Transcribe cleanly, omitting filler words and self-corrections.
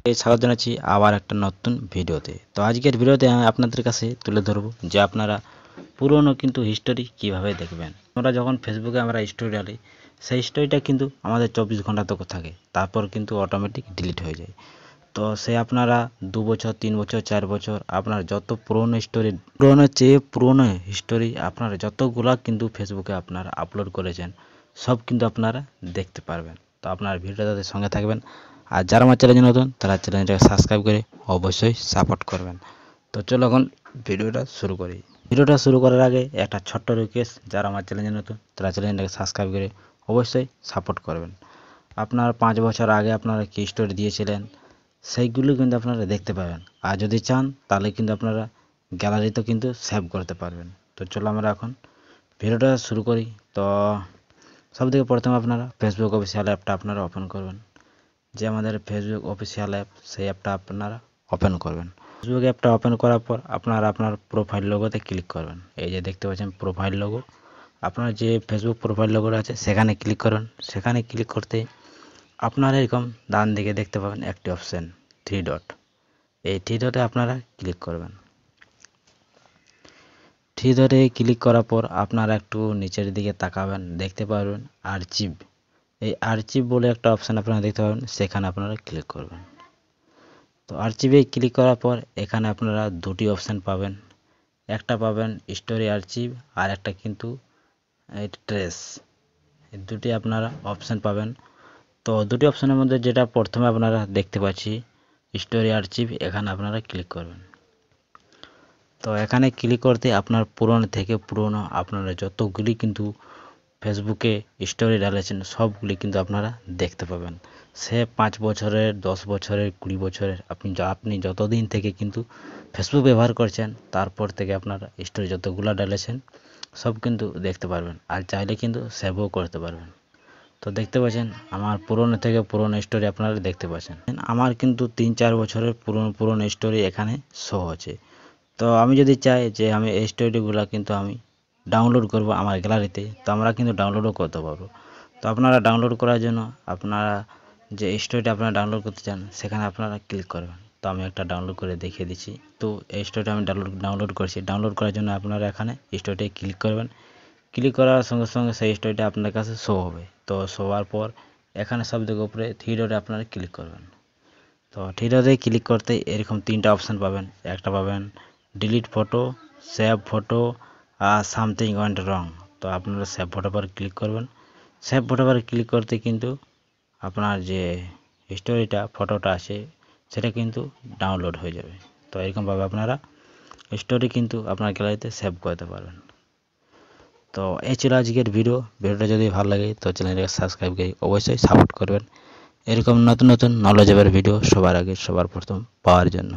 স্বাগত জানাচ্ছি আবার একটা নতুন ভিডিওতে। তো আজকের ভিডিওতে আমি আপনাদের কাছে তুলে ধরব যে আপনারা পুরনো কিন্তু হিস্টোরি কিভাবে দেখবেন। আমরা যখন ফেসবুকে আমরা স্টোরি ডালি, সেই স্টোরিটা কিন্তু আমাদের 24 ঘন্টা তো থাকে, তারপর কিন্তু অটোমেটিক ডিলিট হয়ে যায়। তো সে আপনারা 2 বছর 3 বছর 4 বছর আপনার যত পুরনো স্টোরি, পুরনো হিস্টোরি আপনারা যতগুলা কিন্তু ফেসবুকে আপনারা আপলোড করেছেন, সব কিন্তু আপনারা দেখতে পারবেন। তো আপনার ভিডিওটাতে সঙ্গে থাকবেন। আর যারা আমার চ্যানেলে নতুন তারা চ্যানেলটাকে সাবস্ক্রাইব করে অবশ্যই সাপোর্ট করবেন। তো চলো এখন ভিডিওটা শুরু করি। ভিডিওটা শুরু করার আগে একটা ছোট্ট রিকোয়েস্ট, যারা আমার চ্যানেলে নতুন তারা চ্যানেলটাকে সাবস্ক্রাইব করে অবশ্যই সাপোর্ট করবেন। আপনার 5 বছর আগে আপনারা কী স্টোরি দিয়েছিলেন সেইগুলো কিন্তু আপনারা দেখতে পাবেন। আর যদি চান তাহলে কিন্তু আপনারা গ্যালারিতেও কিন্তু সেভ করতে পারবেন। তো চলো আমরা এখন ভিডিওটা শুরু করি। তো সবথেকে প্রথমে আপনারা ফেসবুক অফিসিয়াল অ্যাপটা আপনারা ওপেন করবেন। যে আমাদের ফেসবুক অফিসিয়াল অ্যাপ, সেই অ্যাপটা আপনারা ওপেন করবেন। ফেসবুক অ্যাপটা ওপেন করার পর আপনারা আপনার প্রোফাইল লোগোতে ক্লিক করবেন। এই যে দেখতে পাচ্ছেন প্রোফাইল লোগো, আপনার যে ফেসবুক প্রোফাইল লোগোটা আছে সেখানে ক্লিক করুন। সেখানে ক্লিক করতে আপনারা এরকম ডান দিকে দেখতে পাবেন একটি অপশান 3 ডট। এই 3 ডটে আপনারা ক্লিক করবেন। 3 ডটে ক্লিক করার পর আপনারা একটু নিচের দিকে তাকাবেন, দেখতে পারবেন আর্চিভ। এই আর্চিভ বলে একটা অপশান আপনারা দেখতে পাবেন, সেখানে আপনারা ক্লিক করবেন। তো আর্চিভে ক্লিক করার পর এখানে আপনারা দুটি অপশান পাবেন। একটা পাবেন স্টোরি আর্চিভ, আর একটা কিন্তু ট্রেস। এই দুটি আপনারা অপশান পাবেন। তো দুটি অপশানের মধ্যে যেটা প্রথমে আপনারা দেখতে পাচ্ছি স্টোরি আর্চিভ, এখানে আপনারা ক্লিক করবেন। তো এখানে ক্লিক করতে আপনার পুরনো থেকে পুরনো আপনারা যতগুলি কিন্তু ফেসবুকে স্টোরি ডালেছেন সবগুলি কিন্তু আপনারা দেখতে পাবেন। সে 5 বছরের, 10 বছরের, 20 বছরের, আপনি যতদিন থেকে কিন্তু ফেসবুক ব্যবহার করছেন তারপর থেকে আপনারা স্টোরি যতগুলো ডালেছেন সব কিন্তু দেখতে পারবেন। আর চাইলে কিন্তু সেভও করতে পারবেন। তো দেখতে পাচ্ছেন আমার পুরনো থেকে পুরনো স্টোরি আপনারা দেখতে পাচ্ছেন। আমার কিন্তু 3-4 বছরের পুরনো স্টোরি এখানে শো হচ্ছে। তো আমি যদি চাই যে আমি এই স্টোরিগুলো কিন্তু আমি ডাউনলোড করব আমার গ্যালারিতে, তো আমরা কিন্তু ডাউনলোডও করতে পারবো। তো আপনারা ডাউনলোড করার জন্য আপনারা যে স্টোরিটা আপনারা ডাউনলোড করতে চান সেখানে আপনারা ক্লিক করবেন। তো আমি একটা ডাউনলোড করে দেখিয়ে দিচ্ছি। তো এই স্টোরিটা আমি ডাউনলোড করছি। ডাউনলোড করার জন্য আপনারা এখানে স্টোরিটায় ক্লিক করবেন। ক্লিক করার সঙ্গে সঙ্গে সেই স্টোরিটা আপনার কাছে শো হবে। তো শো হওয়ার পর এখানে সব থেকে উপরে 3 ডটে আপনারা ক্লিক করবেন। তো 3 ডটে ক্লিক করতে এরকম 3টা অপশান পাবেন। একটা পাবেন ডিলিট ফটো, সেভ ফটো, আর সামথিং ওয়েন্ট রং। তো আপনারা সেভ ফটো পর ক্লিক করবেন। সেভ ফটো পর ক্লিক করতে কিন্তু আপনার যে স্টোরিটা ফটোটা আছে সেটা কিন্তু ডাউনলোড হয়ে যাবে। তো এরকমভাবে আপনারা স্টোরি কিন্তু আপনার গ্যালারিতে সেভ করতে পারবেন। তো এই ছিল আজকের ভিডিওটা যদি ভালো লাগে তো চ্যানেলটাকে সাবস্ক্রাইব করে অবশ্যই সাপোর্ট করবেন। এরকম নতুন নতুন নলেজেবল ভিডিও সবার আগে সবার প্রথম পাওয়ার জন্য।